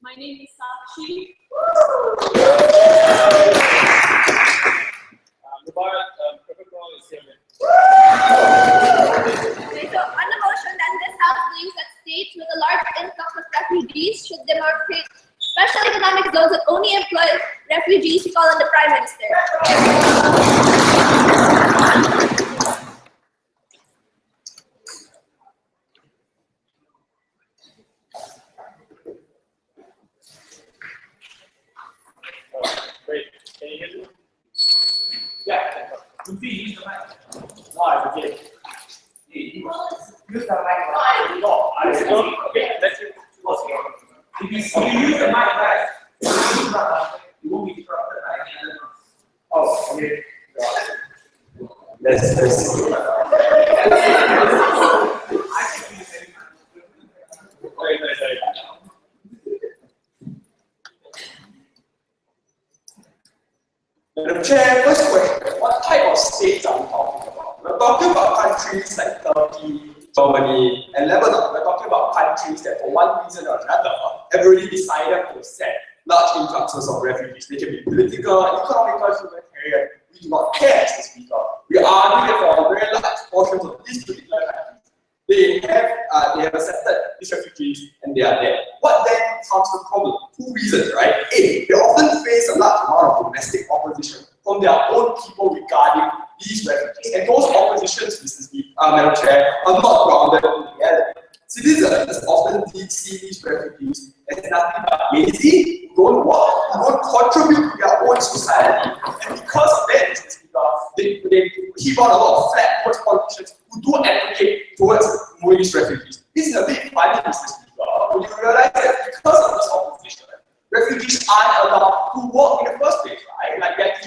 My name is Sakshi. Mubarak, Protocol is here. Okay, so on the motion that this House believes that states with a large influx of refugees should demarcate special economic zones that only employ refugees, we call on the Prime Minister. Wait, can you hear me? Yeah. Use the mic. Why? Okay. Use the mic. No, I don't. Okay, let's use if you use the mic, guys, you won't be interrupted by any other. Oh, okay. Let's see. Madam Chair, first question, what type of states are we talking about? We're talking about countries like Turkey, Germany, and Lebanon. We're talking about countries that for one reason or another have already decided to send large influxes of refugees. They can be political, economical, humanitarian. We do not care as a speaker. We argue that for a very large portion of these particular countries, they have accepted these refugees and they are there. What then comes to the problem? Two reasons, right? A, they often face a large amount of domestic opposition from their own people regarding these refugees. And those oppositions, Madam Chair, are not grounded in reality. Citizens often see these refugees as nothing but lazy, who don't work, who don't contribute to their own society. And because of that, Mr. Speaker, they keep on a lot of flat towards politicians who do advocate towards moving these refugees. This is a bit funny, Mr. Speaker, when you realize that because of this opposition, refugees aren't allowed to work in the first place, right? Like it's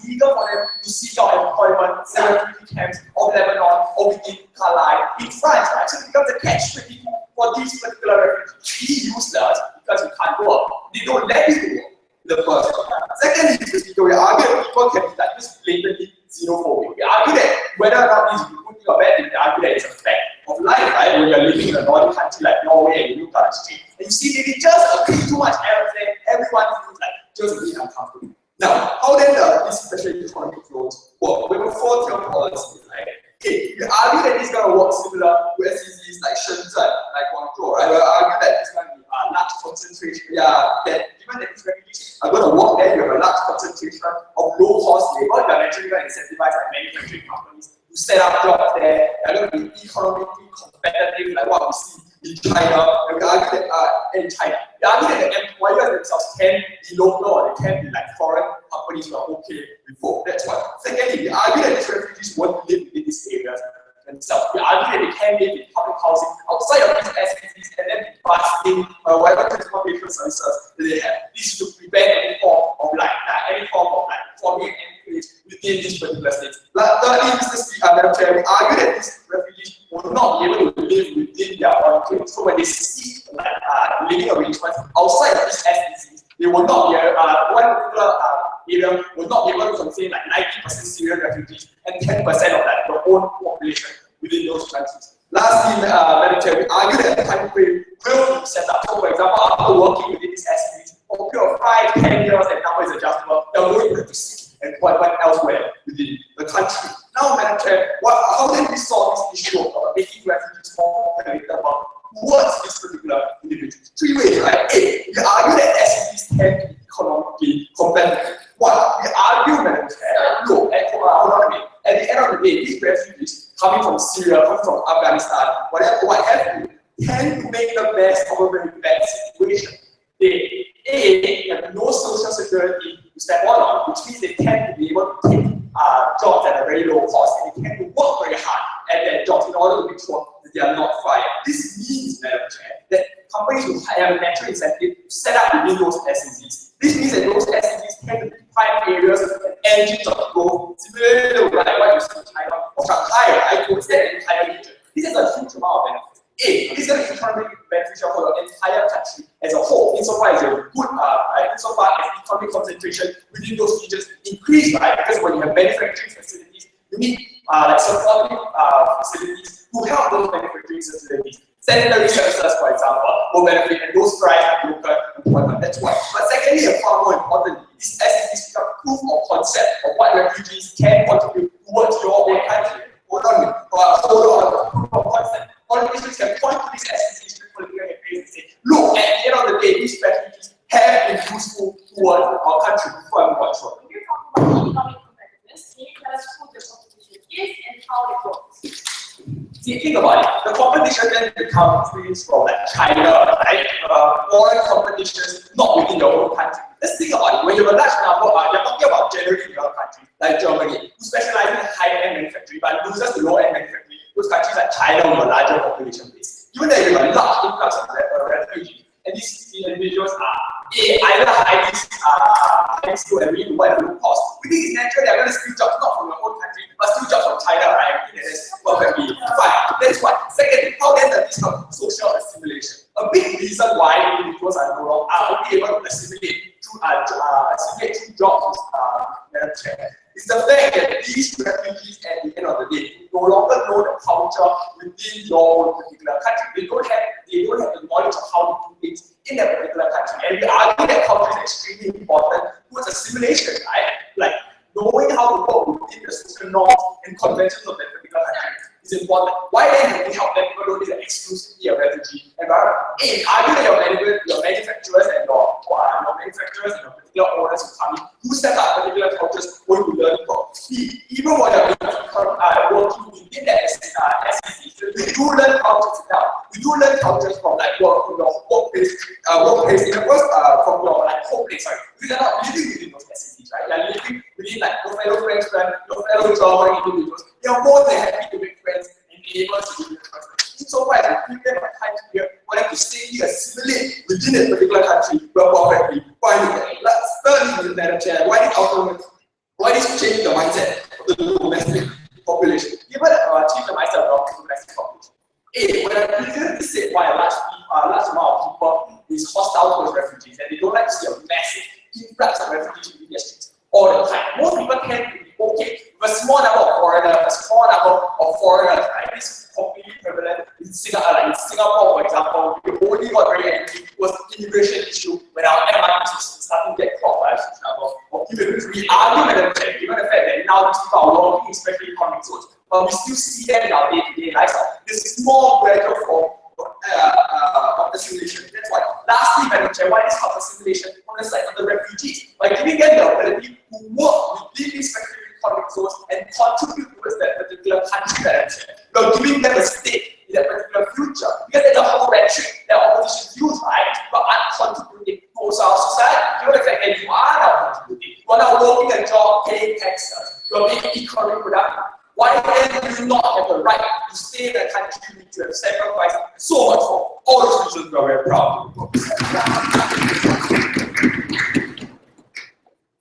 illegal for them to seek out employment in refugee camps of Lebanon or within Calais in France, right? So it becomes a catch-22 for these particular refugees. Be useless because you can't work. They don't let you work in the first place. Secondly, Mr. Speaker, we argue that people can be like just blatantly xenophobic. We argue that whether or not this is a good thing or bad thing, we argue that it's a fact of life, right? When you're living in a Nordic country like Norway and you look down the street and you see maybe just a bit too much Arabs there, everyone feels like just a bit uncomfortable. Now, how then these special economic zones work? We have a four-tier policy, right? Okay, we argue that it's going to work similar to SEZs like Shenzhen, like Guangzhou, right? We argue that it's going to be a large concentration, that given that these refugees are going to work there, you have a large concentration of low-cost labor, you're naturally going to incentivize like manufacturing companies to set up jobs there, they're going to be economically competitive, like what we see in China, and we argue that in China, we argue that the employers themselves can be local or they can be like foreign companies who are okay with both. That's one. Secondly, we argue that these refugees won't live in these areas themselves. We argue that they can live in public housing outside of these SPCs and then be busing whatever transportation services that they have. This is to prevent any form of forming enclaves within these particular states. Thirdly, Mr. Speaker, Madam Chair, we argue that these refugees will not be able to live within their own claims. So when they seek living arrangements outside of these SPCs, they will not be one particular area will not be able to contain like 90% Syrian refugees and 10% of that their own population within those countries. Lastly, Madam Chair, we argue that the time frame will be set up. So, for example, after working within these SPCs for a period of 5, 10 years, that number is adjustable. They are going to have to seek employment elsewhere within the country. Now, Madam Chair, how can we solve this issue of making refugees more palatable towards this particular individuals? Three ways, right? A, we argue that SPCs can be economically competitive. One, we argue, Madam Chair, look, at the end of the day, these refugees coming from Syria, coming from Afghanistan, whatever, what have you, tend to make the best of a very bad situation. They have no social security to step on, which means they tend to be able to take jobs at a very low cost, and they tend to work very hard at their jobs in order to make sure that they are not fired. This means, Madam Chair, that companies will have a natural incentive to set up within those SEZs. This means that those SEZs tend to be prime areas and engines of growth, similarly to like what you see in China or Shanghai, right, towards that entire region. This is a huge amount of benefits. A, this is going to be economically beneficial for the entire country as a whole, insofar as you're good, insofar as economic concentration within those regions increase, right? Because when you have manufacturing facilities, you need like supporting facilities to help those manufacturing facilities. Sanitary services, for example, will benefit, and those thrive at local employment. That's one. But secondly, and far more importantly, these SCCs become proof of concept of what refugees can contribute towards your own country. Hold on, proof of concept. Politicians can point to these SCCs to political campaigns and say, look, at the end of the day, these refugees have been useful towards our country before I move on short. When you're talking about economic competitiveness, can you tell us who the competition is and how it works? See, think about it. The competition then becomes from like China, right? Foreign competitions, not within your own country. Let's think about it. When you have a large number, you're talking about generally developed countries like Germany, who specialize in high-end manufacturing, but loses the low-end manufacturing. Those countries like China with a larger population base. Even though you have a large influx of refugees, and these individuals are either highly skilled and willing to work at low cost. We think it's natural they're going to steal jobs not from your own country, but steal jobs from China, right? I think that's perfectly fine. That's one. Second, how then does this come social assimilation? A big reason why individuals are only able to assimilate through jobs is the fact that these refugees at the end of the day no longer know the culture within your own particular country. They don't have the knowledge of how to do things in that particular country. And we argue that culture is extremely important towards assimilation, right? Like knowing how to work within the social norms and conventions of that particular country is important. Why then do we help them even though these are exclusively a refugee environment? Argue that your manufacturers and your particular owners who come in, who set up particular cultures where you learn from. Even when you're working within that SEC, we do learn cultures now. We do learn cultures from like your workplace in the first from your like home place, sorry. Because you're not living within those SECs, right? You're living within like your fellow French friends, your fellow German individuals. You're more than happy to make friends and be able to do this. So far as we give them a time period for them to safely assimilate within a particular country, we're perfectly fine with that. Let's start with that chair. Why this change the mindset of the domestic population? Given change the mindset of the domestic population. When I previously said why a large amount of people is hostile towards refugees and they don't like to see a massive influx of refugees within their streets all the time. Most people tend to be okay with a small number of foreigners, right? This is completely prevalent in Singapore, for example. We only got very angry was the immigration issue when our MIDP was starting to get caught by a huge number of immigrants. We argue with them, given the fact that now these people are working, especially economic zones, but we still see them in our day-to-day lifestyle. This small gradual form of assimilation. That's why. Lastly, why this kind of assimilation on the side of the refugees? By giving them the ability to work within these specific economic zones and contribute towards that particular country direction. You're giving them a stake in that particular future. Because there's a whole rhetoric that opposition use, right? But aren't contributing towards our society. Given the fact that you are now contributing, you are now working a job, paying taxes, you're being economically productive. Why then do you not have the right to stay in a country which you have sacrificed so much for? All those reasons we are very proud of.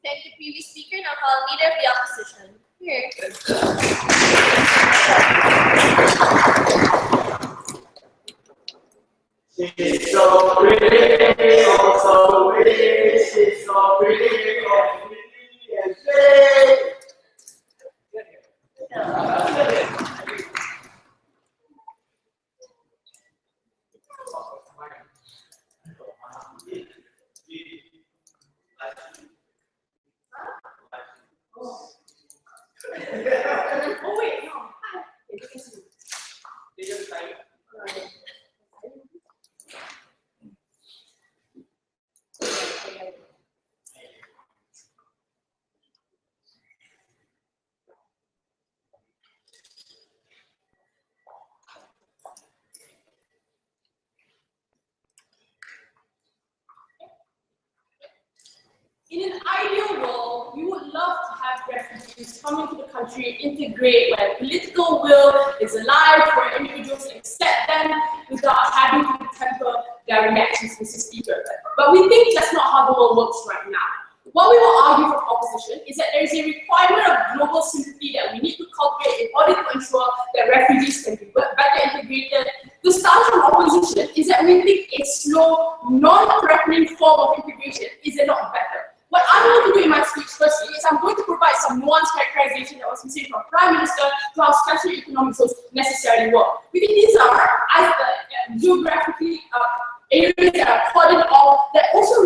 Thank you, previous speaker. Now call leader of the opposition. Here. She's so pretty, oh so pretty, she's so pretty, oh pretty and pretty. Oh wait, no. In an ideal world, we would love to have refugees come into the country, integrate where political will is alive for individuals to accept them without having to temper their reactions, Mr. Speaker. But we think that's not how the world works right now. What we will argue from opposition is that there is a requirement of global sympathy that we need to cultivate in order to ensure that refugees can be better integrated. The stance from opposition is that we think a slow, non-threatening form of integration is a lot better. What I'm going to do in my speech firstly is I'm going to provide some nuanced characterization that was missing from Prime Minister to how special economic zones necessarily work. We think these are, as the geographically areas that are cordoned off, that also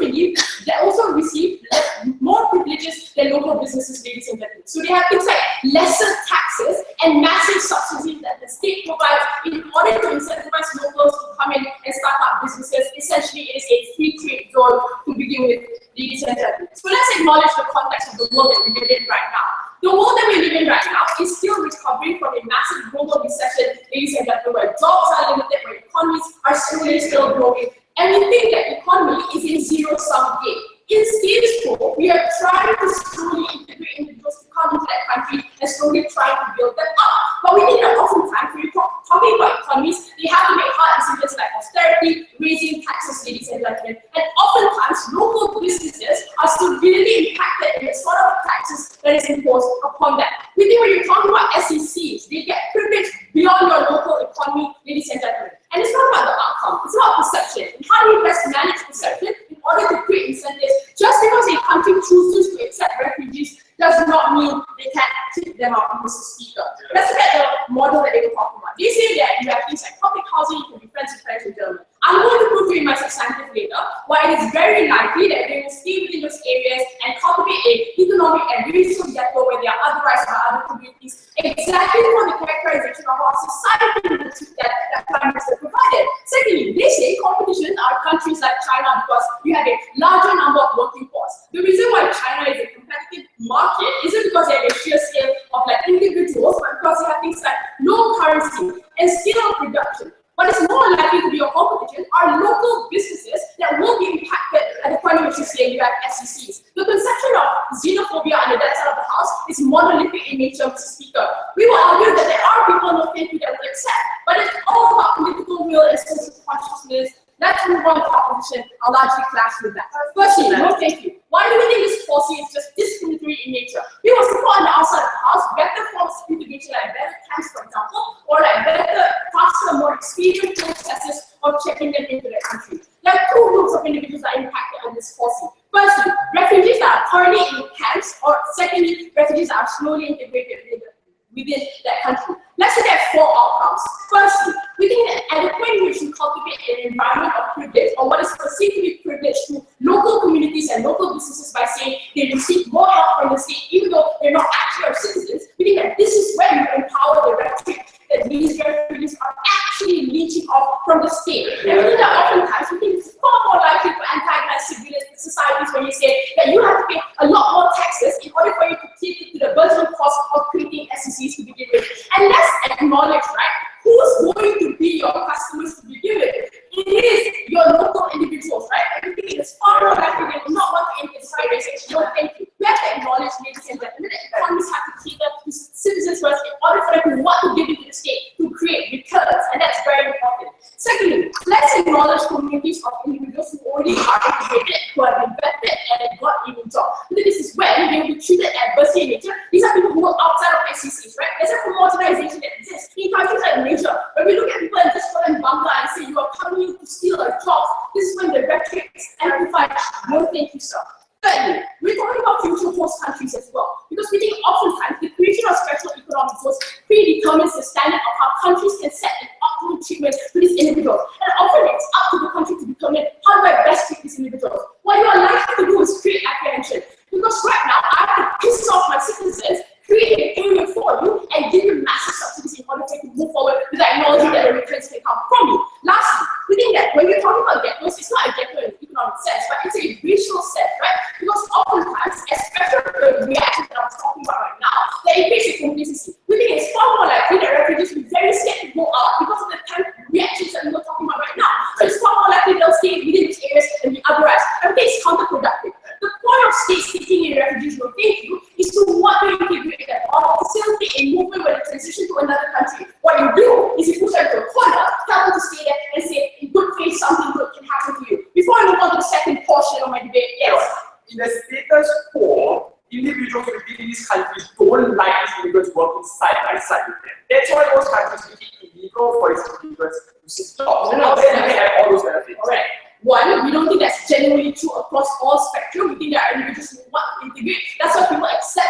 it is a free trade zone to begin with, ladies and gentlemen. So let's acknowledge the context of the world that we live in right now. The world that we live in right now is still recovering from a massive global recession, ladies and gentlemen, where jobs are limited, where economies are slowly still growing, and we think that economy is a zero-sum game. In stage 4, we are trying to slowly integrate individuals to come into that country and slowly trying to build them up. But we think that oftentimes, when we're talking about economies, they have to make hard decisions like austerity, raising taxes, ladies and gentlemen. And oftentimes, local businesses are severely impacted in the sort of taxes that is imposed upon them. We think when you're talking about SECs, they get privileged beyond your local economy, ladies and gentlemen. And it's not about the outcome, it's about perception. And how do you best manage perception in order to create incentives? Just because a country chooses to accept refugees does not mean they can kick them out, Mr. Speaker. Let's look at the model that they were talking about. They say that you have things like public housing, you can be friends with Germany. I'm going to prove to you in my substantive later why it is very likely that they will stay within those areas and cultivate an economic and racial ghetto where they are otherized by other communities, exactly for the characterization of our society that Prime Minister provided. Secondly, they say competition are countries like China because you have a larger number of working force. The reason why China is a competitive market isn't because they have a sheer scale of like individuals, but because they have things like low currency and scale of production. What is more likely to be your competition are local businesses that will be impacted at the point in which you say you have SECs. The conception of xenophobia on the that side of the house is monolithic in nature, Mr. Speaker. We will argue that there are people in the country that will accept, but it's all about political will and social consciousness. Let's move on to opposition. I'll largely clash with that. Firstly, no thank you. Why do we think this policy is just discriminatory in nature? We will support on the outside of the house better forms of integration, like better camps, for example, or like better, faster, more experienced processes of checking them into their country. There are two groups of individuals that are impacted on this policy. Firstly, refugees that are currently in camps, or secondly, refugees that are slowly integrated within that country. Let's look at 4 outcomes. Firstly, we think that at the point in which we cultivate an environment of privilege, or what is perceived to be privilege to local communities and local businesses by saying they receive more help from the state, even though they're not actually our citizens, we think that this is where you empower the rhetoric that these refugees are actually leeching off from the state. And we think that oftentimes we think it's far more likely to antagonize civilian societies when you say that you have to pay a lot more taxes in order for you to cater to the burgeoning cost of creating SECs to begin with. And let's acknowledge, right, who's going to be your customers to begin with? It is your local individuals, right? And we think it is far more likely they will not want to emphasize and say, no, thank you. We have to acknowledge, ladies and gentlemen, that economies have to cater to citizens first in order for them to want to give into the state to create returns, and that's very important. Secondly, let's acknowledge communities of individuals who already are integrated, who have been vetted, and have got even jobs. This is when they will be treated adversely in nature. These are people who work outside of SECs, right? There's a commoditization that exists in countries like Malaysia, where we look at people and just call them bangla and say you are coming to steal our jobs. This is when the rhetoric is amplified. No, thank you, sir. Thirdly, we're talking about future host countries as well, because we think oftentimes the creation of special economic zones predetermines the standard of how countries can set an optimal treatment to these individuals. And often it's up to the country to determine how do I best treat these individuals. What you are likely to do is create apprehension, because right now I have to piss off my citizens, create an area for you, and give you massive subsidies in order for you to move forward with the acknowledging that the returns can come from you. Lastly, we think that when we're talking about ghettos, it's not a ghetto in economic sense, but it's a racial sense, right? Because oftentimes, especially the reaction that I'm talking about right now, that it creates a complacency. We think it's far more likely that refugees will be very scared to go out because of the kind of reactions that we're talking about right now. So it's far more likely they'll stay within these areas and be otherized. I think it's counterproductive. The point of states taking in refugees, no thank you, is to want to integrate them or facilitate a movement where they transition to another country. What you do is you push them to a corner, tell them to stay there, and say, in good faith, something good can happen to you. Before I move on to the second portion of my debate, yes? In the status quo, individuals within these countries don't like these immigrants working side by side with them. That's why those countries make it illegal for these immigrants to seek jobs. And now they have all those benefits. Alright. One, we don't think that's genuinely true across all spectrum. We think there are individuals who want to integrate. That's why people accept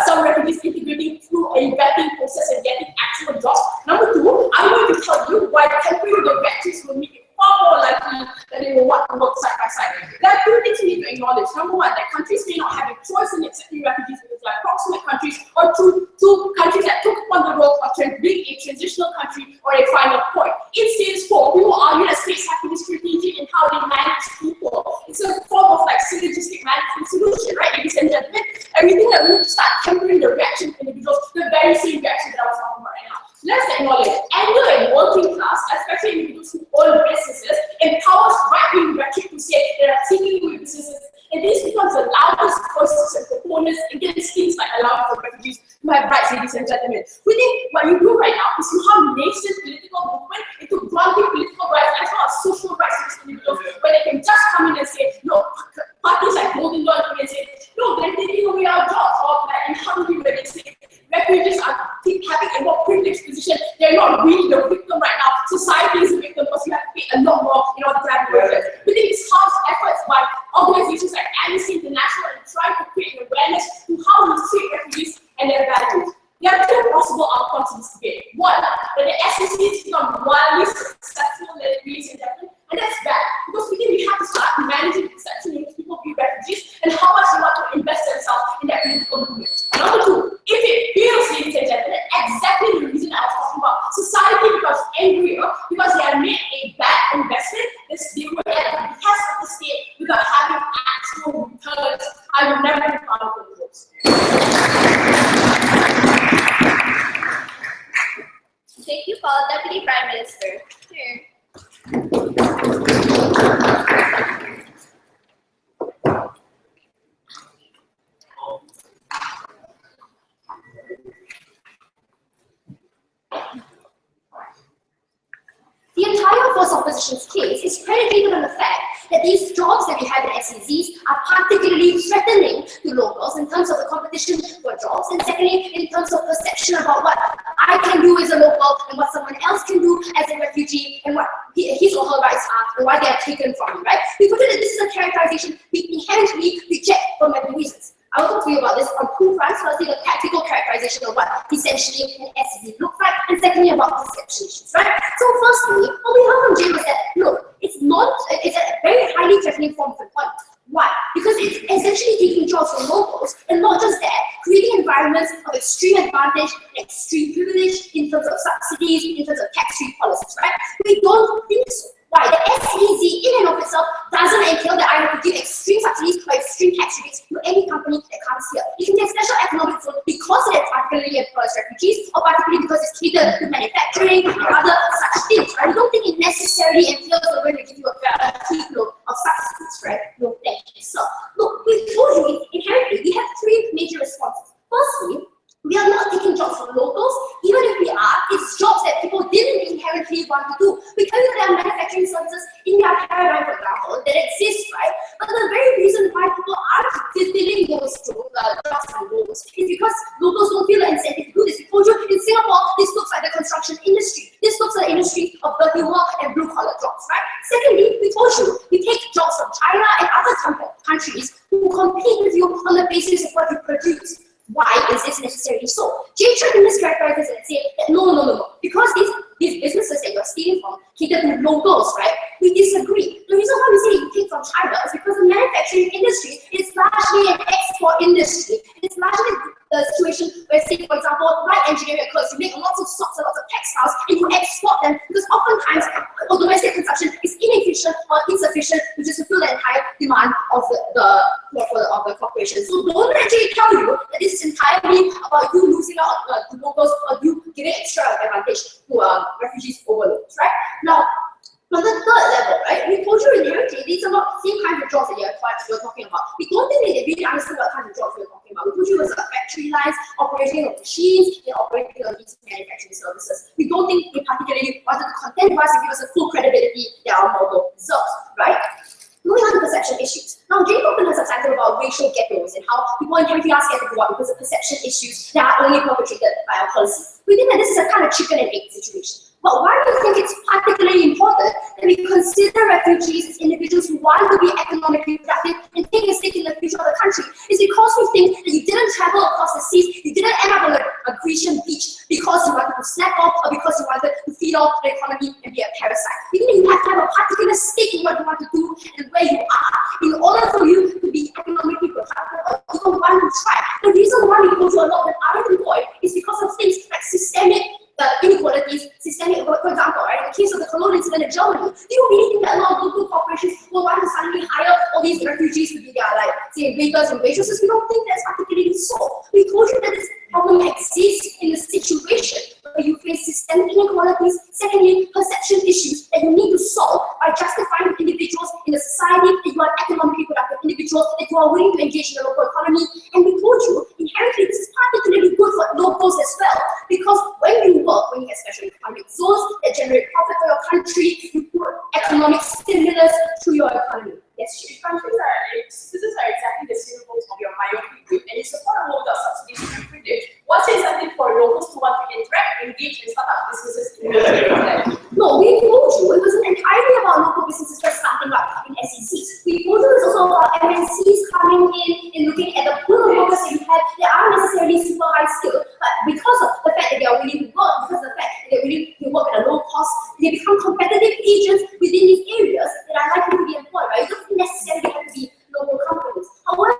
some refugees integrating through a vetting process and getting actual jobs. Number two, I'm going to tell you why temporary directives will make it far more likely that they will want to work side by side. There are two things we need to acknowledge. Number one, that countries may not have a choice in accepting refugees because they are proximate countries, or two countries that took upon the role of being a transitional country or a final point. In status quo, we will argue that states have to be strategic in how they manage people. It's a form of like synergistic management solution, right, ladies and gentlemen? And we think that we need to start tempering the reaction of individuals, the very same reaction that I was talking about right now. Let's acknowledge anger and working class, especially individuals who own businesses, empowers right-wing rhetoric to say they are taking away businesses, and this becomes the loudest voices and proponents against things like allowing for refugees to have rights, ladies and gentlemen. We think what you do right now is you have nascent political movement into granting political rights as well as social rights to these individuals, where they can just come in and say, no, parties like Golden Dawn come in and say, no, they're taking away our jobs, or like in Hungary where they say refugees are having a more privileged position. They're not really the victim right now. Society is the victim because you have to pay a lot more in order to have workers. We think it's hard efforts by organizations like Amnesty International and trying to create awareness to how we treat refugees and their values. There are two possible outcomes to this debate. One, that the SECs become wildly successful, ladies and gentlemen, and that's bad because we think we have to start managing the perception in which people view refugees and how much they want to invest themselves in that political movement. Number two, if it fails, ladies and gentlemen, exactly the reason I was talking about, society becomes angrier because they have made a bad investment. They were at the behest of the state without having actual returns. I will never be part of those. Thank you, Paul. Deputy Prime Minister. Here. The entire force opposition's case is predicated on the fact that these jobs that we have in SEZs are particularly threatening to locals in terms of the competition for jobs, and secondly, in terms of perception about what I can do as a local and what someone else can do as a refugee and what his or her rights are and why they are taken from me, right? We put it that this is a characterization we inherently reject for many reasons. I will talk to you about this on two fronts. Firstly, the practical characterization of what essentially an SEZ looks like, and secondly, about perception issues, right? So firstly, what we heard from Jay was that, look, it's a very highly threatening form of employment. Why? Because it's essentially taking jobs from locals, and not just that, creating environments of extreme advantage, extreme privilege in terms of subsidies, in terms of tax-free policies, right? We don't think so. Why? The SEZ in and of itself doesn't entail that I have to give extreme subsidies or extreme tax rebates to any company that comes here. It can get special economic zone because it particularly employs refugees, or particularly because it's catered to manufacturing and other such things, right? I don't think it necessarily entails that we're going to give you a kilo of subsidies, right? No, thank you. So, look, we told you inherently we have three major responses. Firstly, we are not taking jobs from locals. Even if we are, it's jobs that people didn't inherently want to do. We tell you there are manufacturing services in their paradigm, for example, that exist, right? But the very reason why people aren't fulfilling those jobs and roles is because locals don't feel an incentive to do this. We told you in Singapore, this looks like the construction industry. This looks like the industry of dirty work and blue-collar jobs, right? Secondly, we told you we take jobs from China and other countries who compete with you on the basis of what you produce. Why is this necessarily so? Jay tried to mischaracterize this and say that no. Because these businesses that you're stealing from cater to locals, right? We disagree. The reason why we say you take from China is because the manufacturing industry is largely an export industry. It's largely the situation where, say, for example, light engineering occurs. You make lots of socks and lots of textiles and you export them because oftentimes domestic consumption is inefficient or insufficient to just fulfill the entire demand of the corporation. So don't actually tell you that this is entirely about you losing out to locals or you giving extra advantage to refugees overloads, right? Now, on the third level, right, we told you inherently these are not the same kind of jobs that you're talking about. We don't think they really understand what kind of jobs we're talking about. We told you it was factory lines, operating of machines, and operating of these manufacturing services. We don't think they particularly wanted to content us and give us a full credibility that our model deserves, right? Moving on to perception issues. Now, Jay Copeland has a title about racial ghettos and how people inherently are scared to go out because of perception issues that are only perpetrated by our policy. We think that this is a kind of chicken and egg situation. But why do you think it's particularly important that we consider refugees as individuals who want to be economically productive and take a stake in the future of the country? It's because we think that you didn't travel across the seas, you didn't end up on a Grecian beach because you wanted to snack off or because you wanted to feed off the economy and be a parasite. We think that you have to have a particular stake in what you want to do and where you are go through a lot that are employed is because of things like systemic inequalities, systemic, for example, right, in the case of the colonial incident in Germany, do you really think that a lot of local corporations will want to suddenly hire all these refugees to be their, like, say, waiters and waitresses? We don't think that's particularly so. We told you that this problem exists in a situation where you face systemic inequalities, secondly, perception issues that you need to solve by justifying individuals in a society that you are economically productive individuals, that you are willing to engage in the local economy. And we told you, inherently, this is particularly good for locals as well, because when you work, when you have special economic zones that generate profit for your country, you put economic stimulus to your economy. Yes, If citizens are exactly the symbols of your myopic group and you support a world without subsidies and privilege, what's the incentive for locals to want to interact, engage, and start up businesses in the no, we told you it wasn't entirely about local businesses just starting up in SECs. We told you it's also about MNCs coming in and looking at the pool of workers that you have. They aren't necessarily super high skilled, but because of the fact that they are willing to work, because of the fact that they're willing to work at a low cost, they become competitive agents within these areas that are likely to be employed, right? You don't necessarily have to be local companies. However,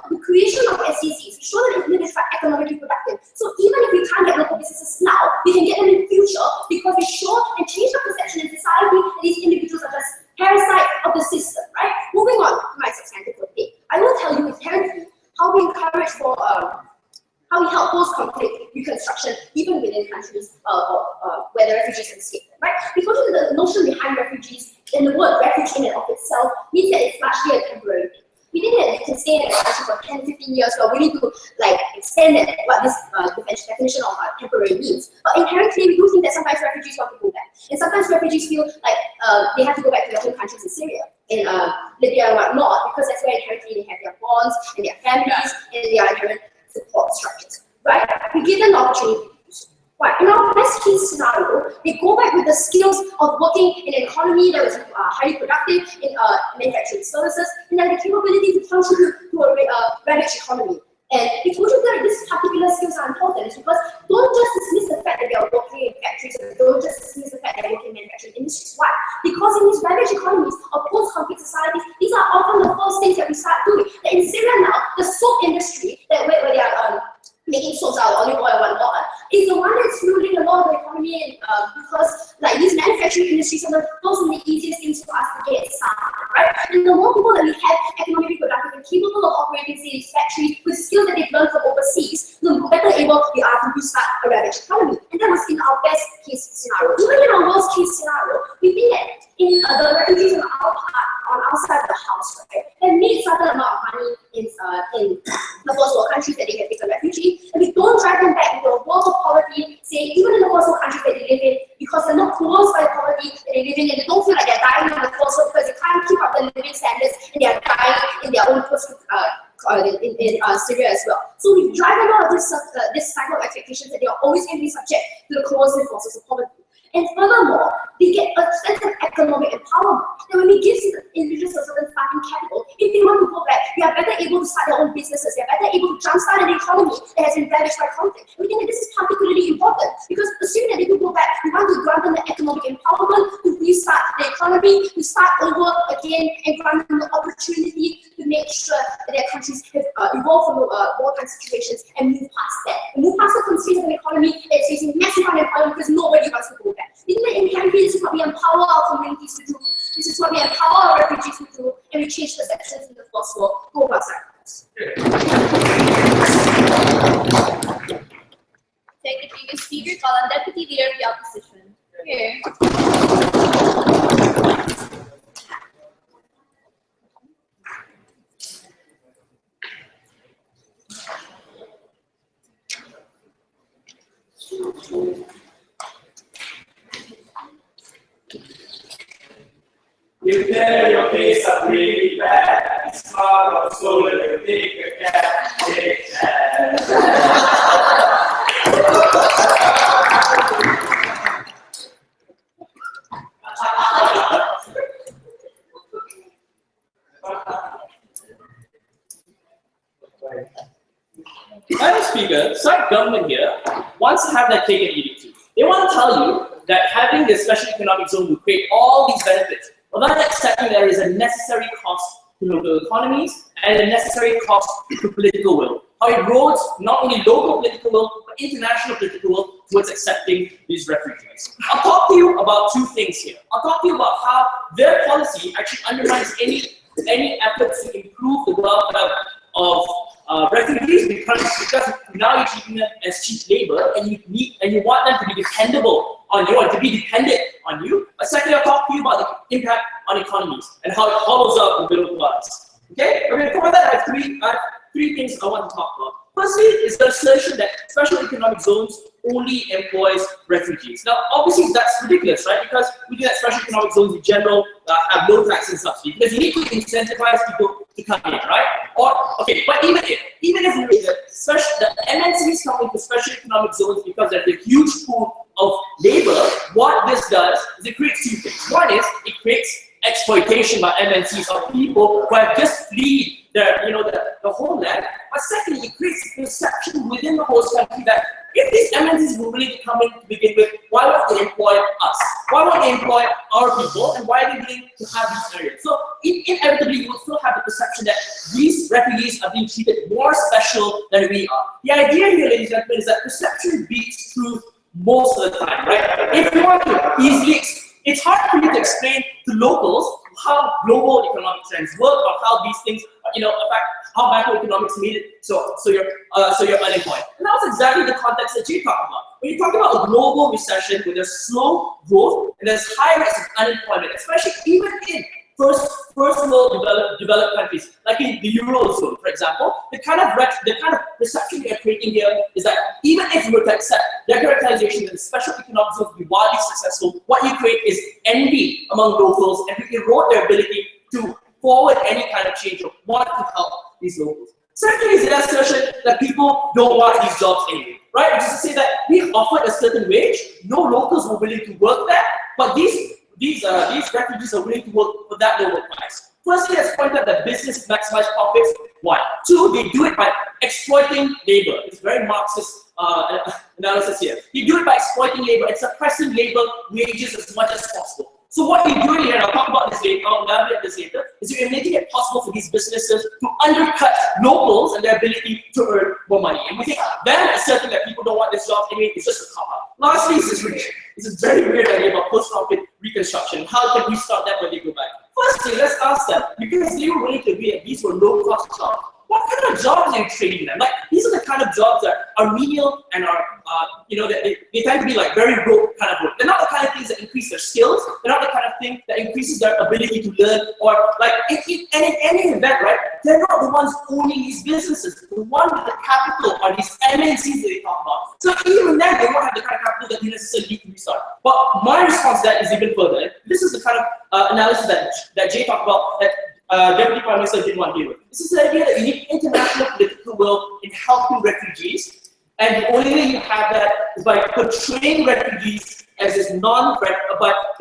the creation of SECs show that individuals are economically productive. So even if we can't get local businesses now, we can get them in the future because we show and change the perception in society that these individuals are just parasites of the system, right? Moving on to my substantive topic, I will tell you inherently how we encourage for how we help post-conflict reconstruction even within countries where the refugees have escaped, right? Because the notion behind refugees and the word refuge in and of itself means that it's largely a temporary thing. We think that you can stay in a country for 10, 15 years, so we need to like extend it, what this definition of temporary means. But inherently, we do think that sometimes refugees want to go back. And sometimes refugees feel like they have to go back to their home countries in Syria, in Libya and whatnot, because that's where inherently they have their bonds and their families and their inherent support structures, right? We give them the opportunity. Right. In our best case scenario, they go back with the skills of working in an economy that was highly productive in manufacturing services, and then the capability to contribute to a ravaged economy. And we told you that these particular skills are important is because don't just dismiss the fact that they are working in factories, or don't just dismiss the fact that they're working in manufacturing industries. Why? Because in these ravaged economies or post-conflict societies, these are often the first things that we start doing. Like in Syria now, the soap industry, where they are making soaps out of olive oil and whatnot, is the one that's fueling a lot of the economy, and because like these manufacturing industries are the first and the easiest things for us to get started, right? And the more people that we have economically productive and capable of operating these factories with skills that they've learned from overseas, the better able we are to restart a ravaged economy. And that was in our best case scenario. Even in our worst case scenario, we think that in the refugees on our side of the house, right, they made certain amount of money in the first world countries that they have taken refugee, and we don't drive them back into a world of poverty, say even in the first world countries that they live in, because they're not coerced by the poverty that they live in, and they don't feel like they're dying in the first world because they can't keep up the living standards, and they are dying in their own in Syria as well. So we drive them out of this cycle of expectations that they are always going to be subject to the coercive forces of poverty. And furthermore, they get a sense of economic empowerment. And when we give individuals a certain starting capital, if they want to go back, they are better able to start their own businesses. They are better able to jumpstart an economy that has been ravaged by conflict. And we think that this is particularly important because assuming that they can go back, we want to grant them the economic empowerment to restart the economy, to start over again, and grant them the opportunity to make sure that their countries have evolved from wartime situations and move past that. And move past the constraints of an economy that is facing massive unemployment because nobody wants to go back. We think that inherently this is what we empower our communities to do. This is what we empower our refugees to do, and we change perceptions in the first world. Go back, Thank the previous speaker, call on Deputy Leader of the Opposition. Here. You tear your face up really bad. It's hard or so that you take a cat. Take that. Madam Speaker, side government here wants to have that cake and eat it too. They want to tell you that having this special economic zone will create all these benefits, without accepting there is a necessary cost to local economies and a necessary cost to political will. how it erodes not only local political will, but international political will towards accepting these refugees. I'll talk to you about two things here. I'll talk to you about how their policy actually undermines any efforts to improve the welfare of refugees because now you're treating them as cheap labor and you want them to be dependable on you or to be dependent on you. But secondly, I'll talk to you about the impact on economies and how it hollows out the middle class. Okay? Before that, I have three things I want to talk about. Firstly is the assertion that special economic zones only employs refugees. Now, obviously that's ridiculous, right? Because we do that special economic zones in general have low tax and subsidy because you need to incentivize people to come in, right? Or okay, but even if the MNCs come into special economic zones because there's a huge pool of labor, what this does is it creates two things. One is it creates exploitation by MNCs of people who have just fled the homeland. But secondly, it creates a perception within the host country that if these MNCs were willing to come in to begin with, why won't they employ us? Why won't they employ our people? And why are they willing to have these areas? So inevitably, you will still have the perception that these refugees are being treated more special than we are. The idea here, ladies and gentlemen, is that perception beats truth most of the time, right? If you want to easily, it's hard for you to explain to locals how global economic trends work or how these things, affect how macroeconomics made it so you're unemployed. And that was exactly the context that Jay talked about. When you talk about a global recession where there's slow growth and there's high rates of unemployment, especially even in first world developed countries, like in the Eurozone, for example, the kind of perception you're creating here is that even if you were to accept their characterization that the special economic zones will be wildly successful, what you create is envy among locals and you erode their ability to forward any kind of change or want to help these locals. Secondly is the assertion that people don't want these jobs anyway, right? Which is to say that we offered a certain wage, no locals were willing to work there, but these refugees are willing to work for that lower price. Firstly, let's point out that business maximize profits. One. Two, they do it by exploiting labor. It's very Marxist analysis here. They do it by exploiting labor and suppressing labor wages as much as possible. So what you're doing here, and I'll talk about this later, I'll elaborate this later, is you're making it possible for these businesses to undercut locals and their ability to earn more money. And we think them asserting that people don't want this job anyway is just a cop-out. Lastly, this is a very weird idea about post-conflict reconstruction. How can we start that when they go back? Firstly, let's ask them, because they were willing to agree that these were low-cost jobs, what kind of jobs are you training them? Like, these are the kind of jobs that are menial and are, they tend to be like very rote kind of work. They're not the kind of things that increase their skills. They're not the kind of thing that increases their ability to learn or like, in any event, right? They're not the ones owning these businesses. The ones with the capital are these MNCs that they talk about. So even then, they won't have the kind of capital that you necessarily need to restart. But my response to that is even further. This is the kind of analysis that Jay talked about, that Deputy Prime Minister didn't want to deal with. This is the idea that you need international political will in helping refugees, and the only way you have that is by portraying refugees as this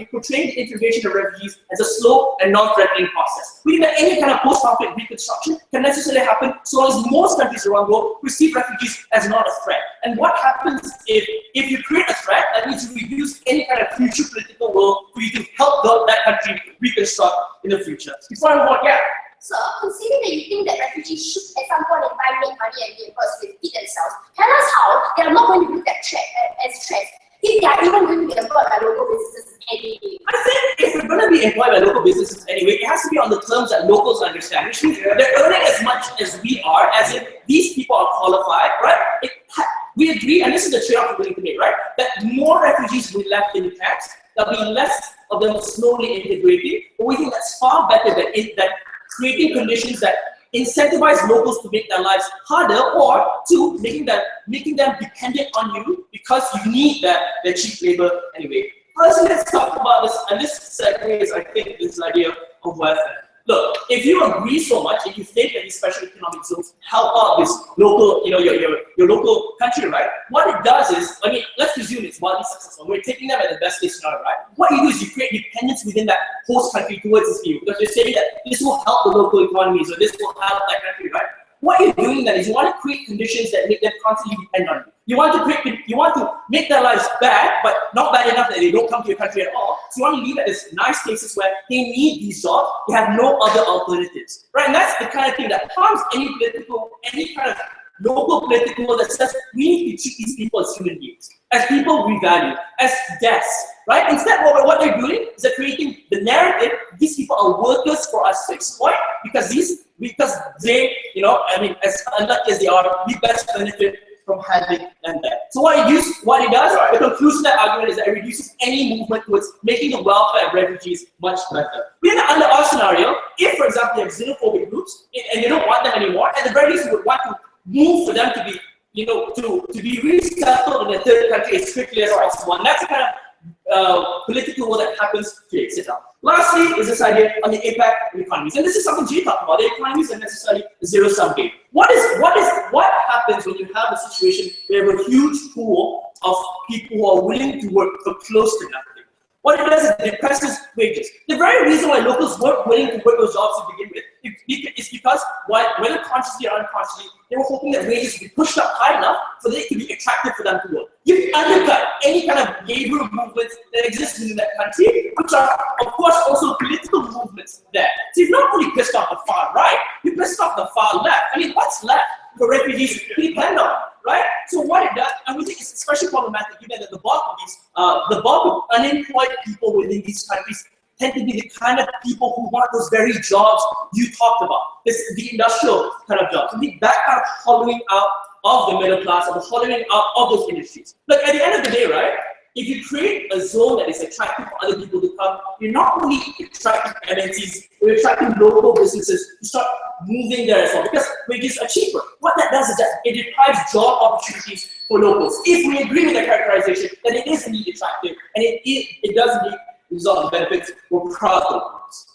portraying the integration of refugees as a slow and non-threatening process. We think that any kind of post-conflict reconstruction can necessarily happen so long as most countries around the world perceive refugees as not a threat. And what happens if you create a threat, that means you reduce any kind of future political will for you to help that country reconstruct in the future. Before I move on, yeah. So, considering that you think that refugees should at some point in time make money and be employed to feed themselves, tell us how they are not going to look at as threats if they are even going to be employed by local businesses anyway. I think if we're going to be employed by local businesses anyway, it has to be on the terms that locals understand, which means they're earning as much as we are, as if these people are qualified, right? We agree, and this is the trade-off we're willing to make, right? That more refugees will be left in the camps, there'll be less of them slowly integrating, but we think that's far better than creating conditions that incentivize locals to make their lives harder, or two, making them dependent on you because you need their cheap labor anyway. First, let's talk about this, and this segues, I think, this idea of welfare. Look, if you agree so much, if you think that these special economic zones help out this local, your local country, right? What it does is, I mean, let's presume it's wildly successful. We're taking them at the best case scenario, right? What you do is you create dependence within that host country towards this view, because you're saying that this will help the local economies or this will help that country, right? What you're doing then is you want to create conditions that make them constantly depend on you. You want to make their lives bad, but not bad enough that they don't come to your country at all. So you want to leave at this nice places where they need these jobs, they have no other alternatives, right? And that's the kind of thing that harms any kind of local political will that says we need to treat these people as human beings, as people we value, as guests, right? Instead, what they're doing is they're creating the narrative, these people are workers for us to exploit because they, you know, I mean, as unlucky as they are, we best benefit from having them there. So what it does, the conclusion of that argument is that it reduces any movement towards making the welfare of refugees much better. Under our scenario, if, for example, you have xenophobic groups and you don't want them anymore, at the very least you would want to move for them to be, you know, to be resettled in a third country as quickly as possible. And that's the kind of political will that happens to exist. Lastly, is this idea on the impact of economies, and this is something Jay talked about. The economies are necessarily a zero-sum game. What happens when you have a situation where you have a huge pool of people who are willing to work for close to nothing? What it does is it depresses wages. The very reason why locals weren't willing to work those jobs to begin with is because, whether consciously or unconsciously, they were hoping that wages would be pushed up high enough so that it could be attractive for them to work. You undercut any kind of labor movements that exist in that country, which are, of course, also political movements there. So you've not only pissed off the far right, you pissed off the far left. I mean, what's left for refugees to depend on, right? So what it does, and we think it's especially problematic given that the bulk of unemployed people within these countries tend to be the kind of people who want those very jobs you talked about. The industrial kind of jobs. That kind of hollowing out of the middle class, or the hollowing out of those industries. Look, at the end of the day, right? If you create a zone that is attractive for other people to come, you're not only attracting MNCs, you're attracting local businesses to start moving there as well, because wages are cheaper. What that does is that it deprives job opportunities for locals. If we agree with the characterization that it is indeed attractive, and it does indeed result in benefits, we're proud locals.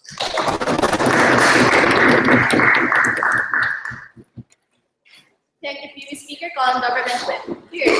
Thank the previous speaker, calling government whip. Here.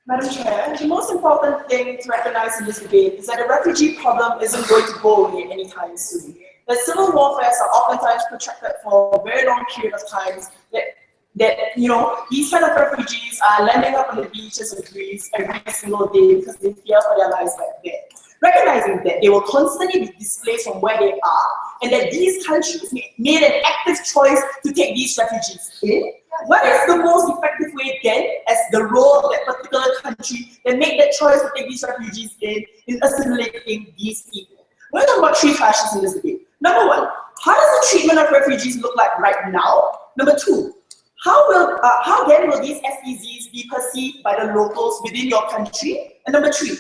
Madam Chair, the most important thing to recognize in this debate is that the refugee problem isn't going to go away anytime soon. That civil warfares are oftentimes protracted for a very long period of time. That you know, these kind of refugees are landing up on the beaches of Greece every single day because they fear for their lives back there. Recognizing that they will constantly be displaced from where they are, and that these countries made an active choice to take these refugees in, what is the most effective way then, as the role of that particular country that made that choice to take these refugees in assimilating these people? We're talking about three clashes in this debate. Number one, how does the treatment of refugees look like right now? Number two, how then will these SEZs be perceived by the locals within your country? And number three,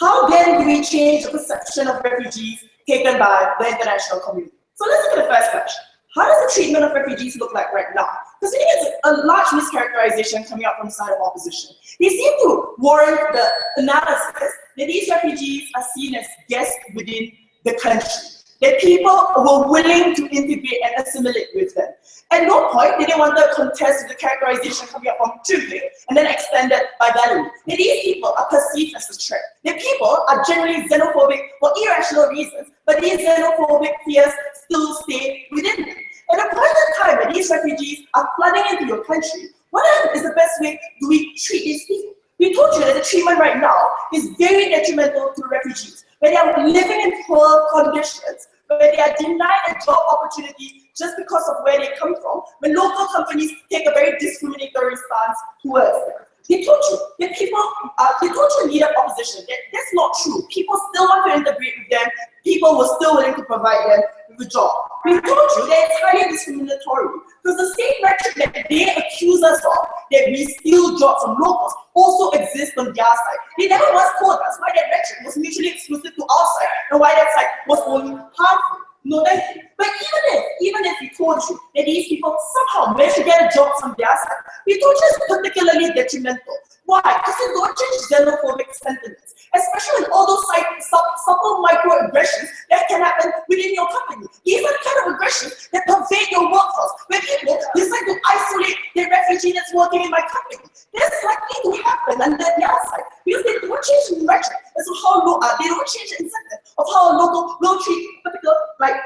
how then do we change the perception of refugees taken by the international community? So let's look at the first question. How does the treatment of refugees look like right now? Because I think it's a large mischaracterization coming out from the side of opposition. They seem to warrant the analysis that these refugees are seen as guests within the country, that people were willing to integrate and assimilate with them. At no point did they want to contest with the characterization coming up from Chile and then extended by Valerie. That these people are perceived as a threat. That people are generally xenophobic for irrational reasons, but these xenophobic fears still stay within them. At a point in time when these refugees are flooding into your country, what is the best way do we treat these people? We told you that the treatment right now is very detrimental to the refugees, where they are living in poor conditions, where they are denied a job opportunity just because of where they come from, when local companies take a very discriminatory stance towards them. They told you that they told you in leader opposition that that's not true. People still want to integrate with them. People were still willing to provide them with a job. We told you that it's highly discriminatory because the same rhetoric that they accuse us of, that we steal jobs from locals, also exists on their side. They never once told us why that rhetoric was mutually exclusive to our side and why that side was only harmful. No, thank you. But even if we told you that these people somehow managed to get a job from their side, we told you it's particularly detrimental. Why? Because it don't change xenophobic sentiments, especially with all those subtle microaggressions that can happen within your company. These are the kind of aggressions that pervade your workforce, where people decide to isolate the refugee that's working in my company. That's likely to happen under the outside because they don't change the rhetoric as to how they don't change the incentive of how a local will treat particular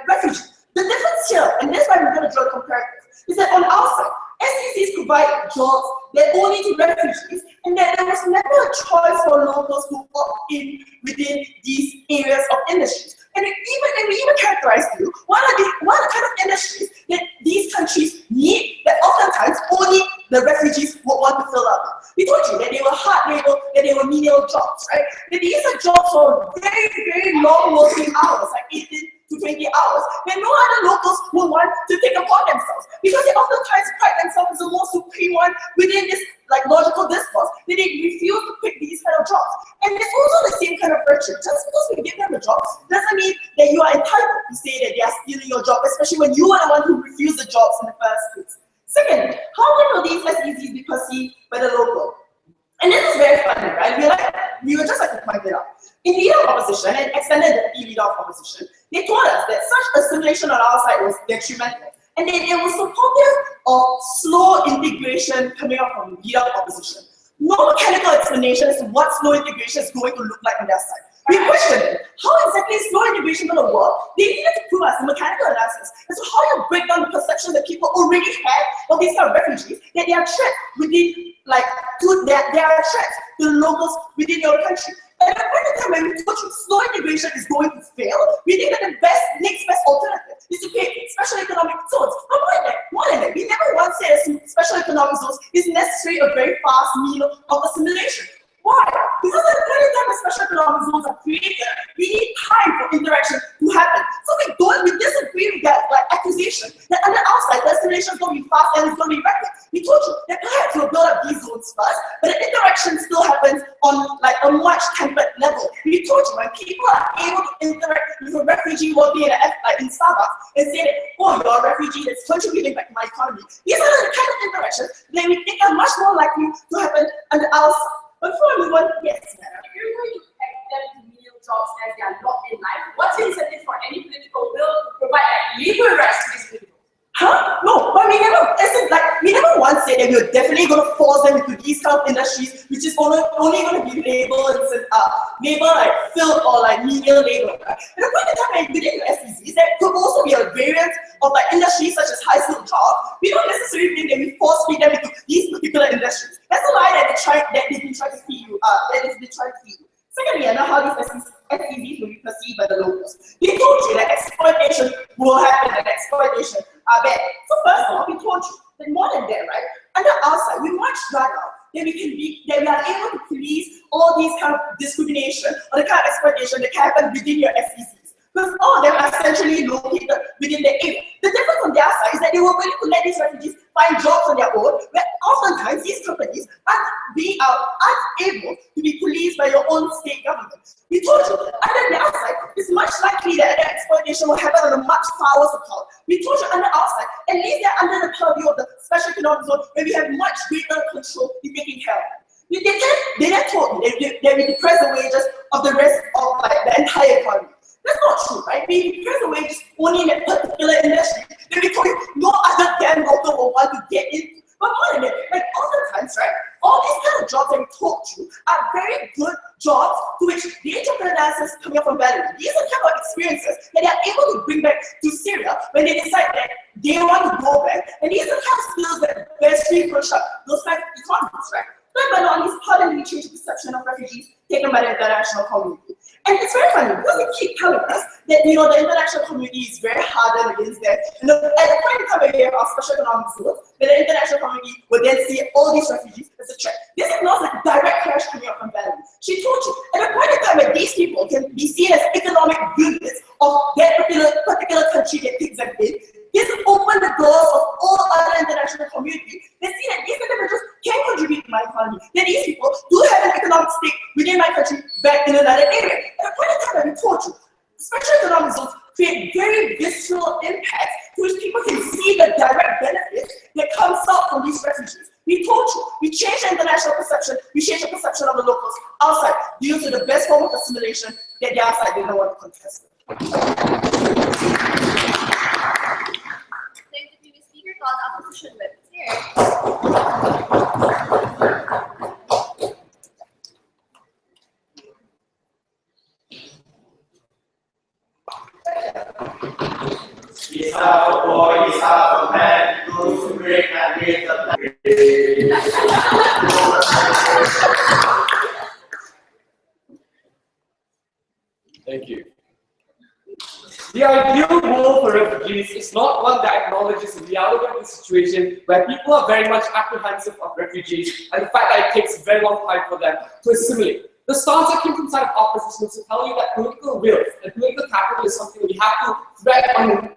refugees. The difference here, and that's why we're going to draw a comparative, is that on our side, SEC agencies provide jobs that only to refugees, and that there was never a choice for locals to opt in within these areas of industries. And we even characterize you what are the kind of industries that these countries need that oftentimes only the refugees would want to fill up. We told you that they were hard labor, that they were menial jobs, right? That these are jobs for very, very long working hours, like 18 to 20 hours, that no other locals will want to take upon themselves. Because they oftentimes pride themselves as the most supreme one within this like logical discourse, that they refuse to pick these kind of jobs. And it's also the same kind of virtue. Just because we give them a job doesn't mean that you are entitled to say that they are stealing your job, especially when you are the one who refused the jobs in the first place. Second, how will these SEZs be perceived by the local? And this is very funny, right? We would just like to point it out. In leader of opposition and extended the leader of opposition, they told us that such assimilation on our side was detrimental, and that it was supportive of slow integration coming up from leader of opposition. No mechanical explanation as to what slow integration is going to look like on their side. We questioned how exactly is slow integration going to work. They needed to prove us the mechanical analysis as to how you break down the perception that people already have of these kind of refugees, that they are threats within, like, they are threats to the locals within your country. And at the point in time when we told you slow integration is going to fail, we think that the next best alternative is to create special economic zones. But more than that, we never once said special economic zones is necessarily a very fast meal of assimilation. Why? Because at the point in time when special economic zones are created, we need time for interaction to happen. So we disagree with that accusation that on the outside, the assimilation is going to be fast and it's going to be rapid. We told you that perhaps we'll build up these zones first, but the interaction still happens on like a much tempered level. We told you when people are able to interact with a refugee working in Starbucks and say that, oh, you're a refugee that's contributing back to my economy. These are the kind of interactions that we think are much more likely to happen on the outside. But before we move on, yes, madam. If you're going to peg them to menial jobs as they are not in life, what's the incentive for any political will to provide labor rights to these people? Huh? No, but we never once said that we were definitely going to force them into these kind of industries, which is only going to be labor like filth or like menial labor. Right? And the point in time within the SEZs, there could also be a variant of like industries such as high skilled jobs. We don't necessarily think that we force feed them into these particular industries. That's a lie that they've been trying to feed you. Secondly, I know how these SEZs will be perceived by the locals. We told you that exploitation will happen and exploitation are bad. So first of all, we told you that more than that, right? On the outside, we much rather that we are able to police all these kind of discrimination or the kind of exploitation that can happen within your SEZs. Because all of them are centrally located within the area. The difference on their side is that they were willing to let these refugees find jobs on their own, where oftentimes these companies aren't able to be policed by your own state government. We told you, under their side, it's much likely that the exploitation will happen on a much far worse account. We told you on the outside, at least they're under the purview of the special economic zone, where we have much greater control in taking care of them. They then told me that we depress the wages of the rest of the entire economy. That's not true, right? We depress the wages only in a particular industry. Then we told you no other damn local will want to get into. But more than that, like oftentimes, right, all these kind of jobs that we told you are very good jobs to which the entrepreneurs coming up from Valerie. These are kind of experiences that they are able to bring back to Syria when they decide that they want to go back. And these are the kind of skills that best reconstruct those kind of economies, right? But not least, how do we change the perception of refugees taken by the international community? And it's very funny because they keep telling us that the international community is very hardened against them. And at the point in time where we have our special economic zones, that the international community will then see all these refugees as a threat. This is not like direct clash coming up from Valerie. She told you at the point in time where these people can be seen as economic units of that particular country that takes them in, this opened the doors of all other international community. They see that these individuals can contribute to my economy. That these people do have an economic stake within my country back in another area. At the point in time that we told you, special economic zones create very visceral impacts to which people can see the direct benefits that comes out from these refugees. We told you, we changed the international perception, we changed the perception of the locals outside due to the best form of assimilation that the outside didn't want to contest. Thank the previous speaker called opposition whip. Here. He's half a boy, he's half a man, goes to Thank you. The ideal world for refugees is not one that acknowledges the reality of the situation where people are very much apprehensive of refugees and the fact that it takes a very long time for them to assimilate. The stance that came from the side of opposition was to tell you that political will and political capital is something we have to thread on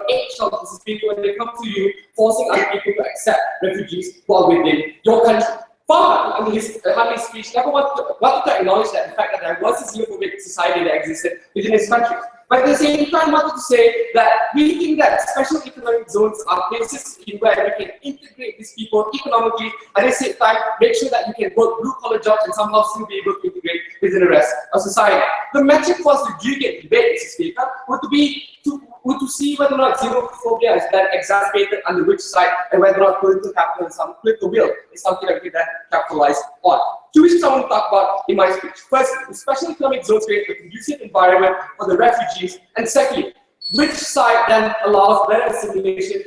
eggshells when they come to you, forcing other people to accept refugees while within your country. Farmer, in his Huntley's speech, never wanted to acknowledge that the fact that there was a xenophobic society that existed within his country. But at the same time, wanted to say that we think that special economic zones are places where we can integrate these people economically, and at the same time, make sure that you can work blue-collar jobs and somehow still be able to integrate within the rest of society. The metric for us to adjudicate debate, Mr. Speaker, would be to see whether or not xenophobia is then exacerbated under which side, and whether or not political capital and some political will is something that we can capitalize on. Two issues I want to talk about in my speech. First, the special economic zones create a conducive environment for the refugees, and secondly, which side then allows better assimilation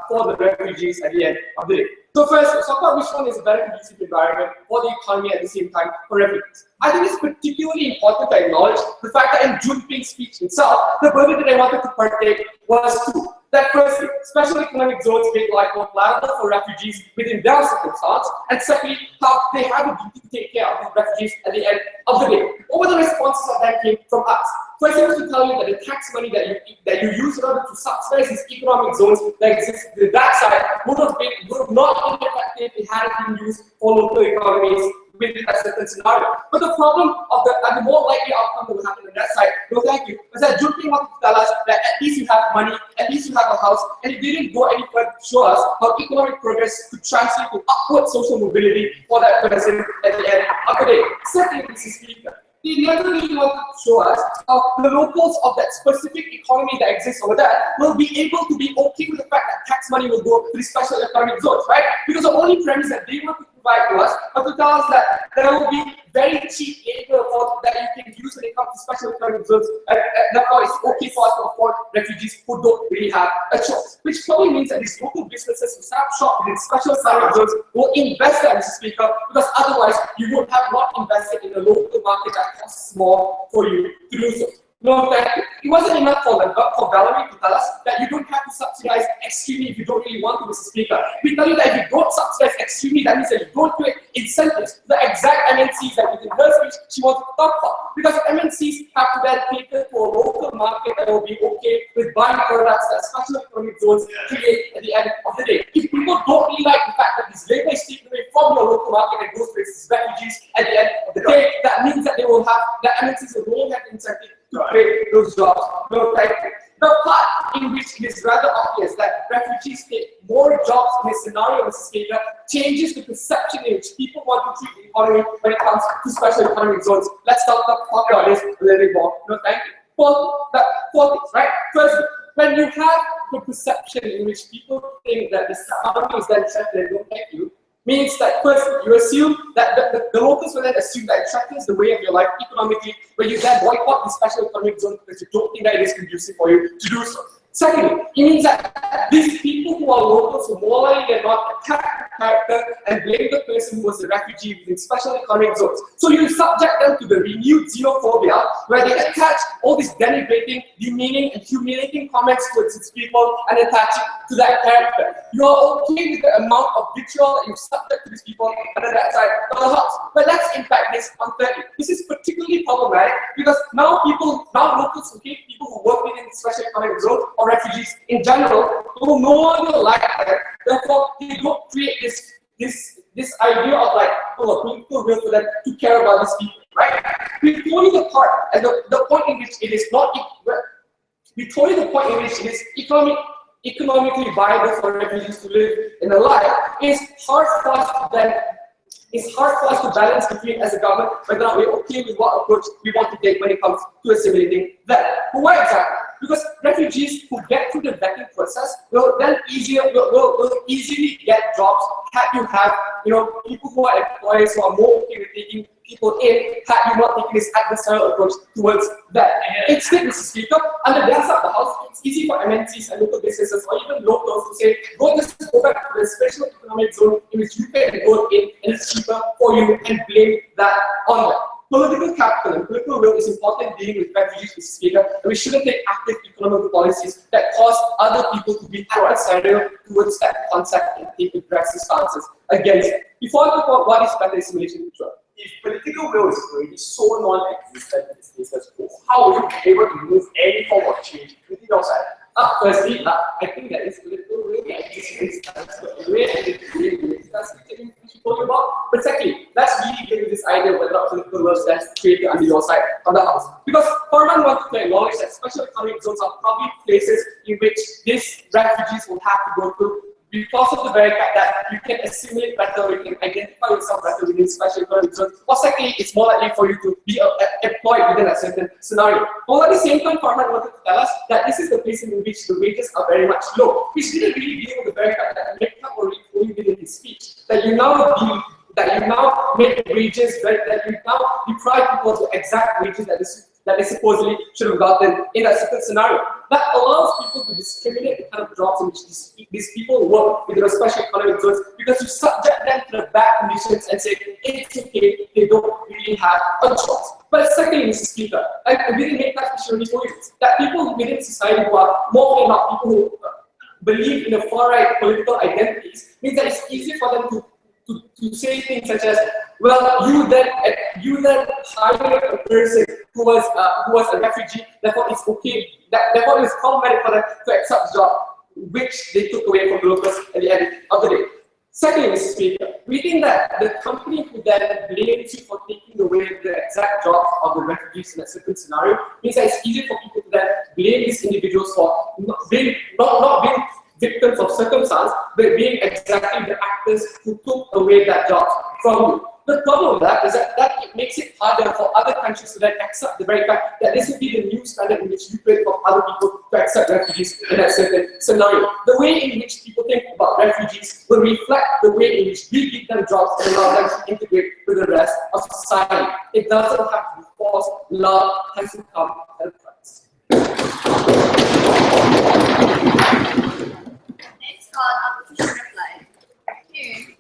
for the refugees at the end of the day. So first, let's talk about which one is a better conducive environment for the economy at the same time for refugees. I think it's particularly important to acknowledge the fact that in Junping's speech itself, the burden that I wanted to partake was two. That firstly, special economic zones make life more palatable for refugees within their circumstance, and secondly, how they have a duty to take care of the refugees at the end of the day. What were the responses that came from us? First, I was to tell you that the tax money that you use in order to subsidize these economic zones that exist in that side would not been effective if it had been used for local economies within a certain scenario. But the problem of the more likely outcome that will happen on that side, no thank you, was that Junping wanted to tell us that at least you have money, at least you have a house, and it didn't go any further to show us how economic progress could translate to upward social mobility for that person at the end of the day. Secondly, Mr. Speaker, they never really wanted to show us how the locals of that specific economy that exists over there will be able to be okay with the fact that tax money will go to the special economic zones, right? Because the only premise that they want to provide to us are to tell us that there will be very cheap labor that you can use when it comes to special economic zones, and therefore it's okay for us to afford refugees who don't really have a choice. Which probably means that these local businesses who set up shop in special economic zones will invest that, Mr. Speaker, because otherwise you would have not invested in a local market that costs more for you to do so. No, thank you. It wasn't enough for Valerie to tell us that you don't have to subsidize extremely if you don't really want to, Mr. Speaker. We tell you that if you don't subsidize extremely, that means that you don't create incentives, the exact MNCs that within her speech she wanted to talk about. Because MNCs have to then cater to a local market that will be okay with buying products that special economic zones create at the end of the day. If people don't really like the fact that this labor is taken away from your local market and goes to its refugees at the end of the day, that means that they will have, the MNCs will have incentive to create those jobs. No, thank you. The part in which it is rather obvious that refugees take more jobs in this scenario, Mrs. Speaker, changes the perception in which people want to treat the economy when it comes to special economic zones. Let's talk about this a little bit more. No, thank you. Four things, right? Firstly, when you have the perception in which people think that this economy is then threatened and don't like you, means that first you assume that the locals will then assume that attracting is the way of your life economically, where you then boycott the special economic zone because you don't think that it is conducive for you to do so. Secondly, it means that these people who are locals who more likely than not attack the character and blame the person who was a refugee within special economic zones. So you subject them to the renewed xenophobia, where they attach all these denigrating, demeaning, and humiliating comments towards its people and attach it to that character. You are okay with the amount of vitriol that you subject to these people under that side of the house. But let's impact this on thirdly. This is particularly problematic because now locals, okay, people who work within special economic zones or refugees in general will no longer like that. Therefore, they don't create this idea of like, oh, a political will for them to care about these people, right? We told you the part and the point in which it is not. We told you the point in which it is economically viable for refugees to live in a life is hard for us to balance between as a government whether or not we're okay with what approach we want to take when it comes to assimilating them. But why exactly? Because refugees who get through the vetting process will then easily get jobs. You have people who are employers who are more okay with taking people in had you not taken this adversarial approach towards them. Instead, Mr. Speaker, under their side of the house, it's easy for MNCs and local businesses or even locals to say, just go back to the special economic zone in which you pay and go in and it's cheaper for you and blame that on them. Political capital and political will is important dealing with refugees, Mr. Speaker, and we shouldn't take active economic policies that cause other people to be adversarial towards that concept and take aggressive stances against it. Before I talk about what is better assimilation, if political will is already so non-existent in this business, how will you be able to move any form of change within your side? Firstly, I think that is political will that exists. That's the way that's the thing we should talk about. But secondly, let's really get with this idea of whether or not political will that's created under your side on the house. Because Farman wants to acknowledge that special economic zones are probably places in which these refugees will have to go through because of the very fact that you can assimilate better, you can identify yourself better within special economic zones. Or secondly, it's more likely for you to be employed within a certain scenario. But at the same time, Farhan wanted to tell us that this is the place in which the wages are very much low, which didn't really deal with the very fact that Mekta already told you in his speech that you now make wages, right, that you now deprive people of the exact wages that they supposedly should have gotten in a certain scenario. That allows people to discriminate the kind of jobs in which these people work within a special economic zones because you subject them to the bad conditions and say it's okay, they don't really have a choice. But secondly, Mr. Speaker, I really make that surely for you that people within society who are more than not people who believe in the far-right political identities means that it's easier for them to say things such as, well, you then hired a person who was a refugee, therefore it's okay, therefore it's problematic for them to accept the job, which they took away from the locals at the end of the day. Secondly, Mr. Speaker, we think that the company who then blames you for taking away the exact jobs of the refugees in a certain scenario means that it's easier for people to then blame these individuals for not being victims of circumstance, but being exactly the actors who took away that job from you. The problem with that is that it makes it harder for other countries to then accept the very fact that this will be the new standard in which you wait for other people to accept refugees in a certain scenario. The way in which people think about refugees will reflect the way in which we give them jobs and allow them to integrate with the rest of society. It doesn't have to be forced. Love has to come at a price. Next on opposition reply. Here.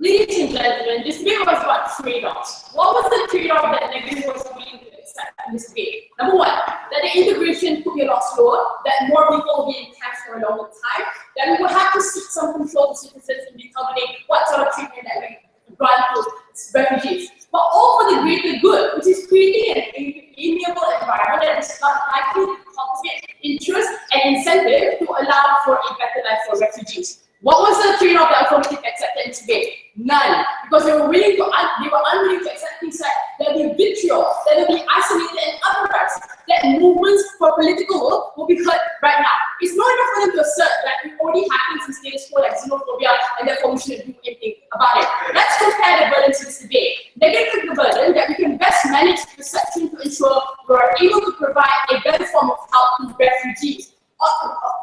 Ladies and gentlemen, this debate was about trade-offs. What was the trade-off that Negri was willing to accept in this debate? Number one, that the integration could be a lot slower, that more people will be in camps for a longer time, that we would have to seek some control to citizens in determining what sort of treatment that we grant to refugees. But all for the greater good, which is creating an amiable environment that is not likely to compensate interest and incentive to allow for a better life for refugees. What was the trade-off that affirmative accepted in debate? None. Because they were unwilling to accept things like there will be vitriol, there will be isolated and otherwise, that movements for political work will be heard right now. It's not enough for them to assert that it already happens in status quo like xenophobia and therefore we shouldn't do anything about it. Let's compare the burdens in this debate. Negative the burden that we can best manage perception to ensure we are able to provide a better form of help to refugees.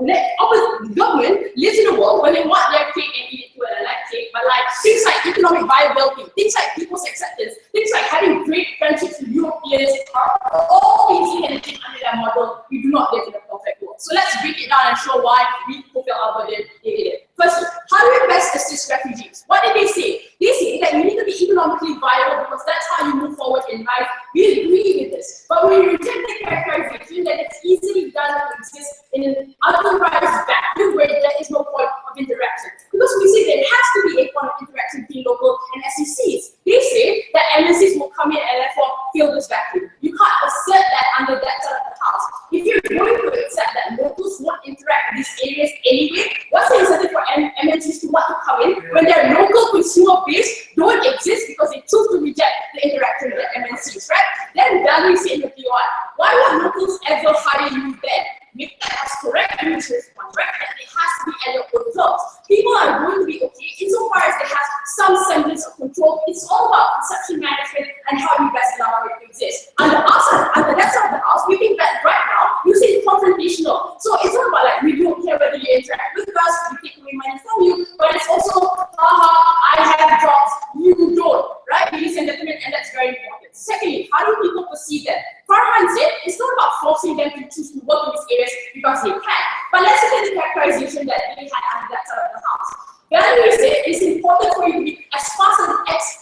The government lives in a world where they want their cake and eat it to an alike cake, but like things like economic viability, things like people's acceptance, things like having great friendships with Europeans are all easy and under that model. We do not live in a perfect world. So let's break it down and show why we fulfill our burden in it. Firstly, how do we best assist refugees? What did they say? They say that you need to be economically viable because that's how you move forward in life. We agree with this, but we reject the characterization that it's easily done to exist in an otherwise vacuum where there is no point of interaction. Because we say there has to be a point of interaction between local and SECs. They say that MNCs will come in and therefore fill this vacuum. You can't assert that under that side of the house. If you're going to accept that locals won't interact with these areas anyway, what's the incentive for MNCs to want to come in when their local consumer base don't exist because they choose to reject the interaction with the MNCs, right? Then value is in the P1. Why would locals ever hire you then? Make that as correct and respond, right? And it has to be at your own terms. People are going to be okay insofar as they have some semblance of control. It's all about perception management and how you best allow it to exist. On the outside, on the left side of the house, we think that right now you say confrontational. So it's not about like we don't care whether you interact with us, we take away money from you, but it's also I have jobs, you don't, right? Ladies and gentlemen, and that's very important. Secondly, how do people perceive that? Farhan said it's not about forcing them to choose to work in these areas because they can. But let's look at the characterization that we had on that side of the house. Value said it's important for you to be as fast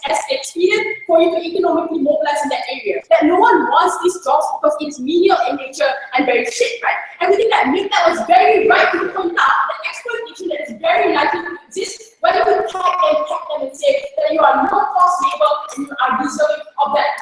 as expedient for you to economically mobilize in that area. That no one wants these jobs because it's menial in nature and very shit, right? And we think that was very right to point out the exploitation that is very likely to exist when you tag them and say that you are no-cost labor and you are deserving of that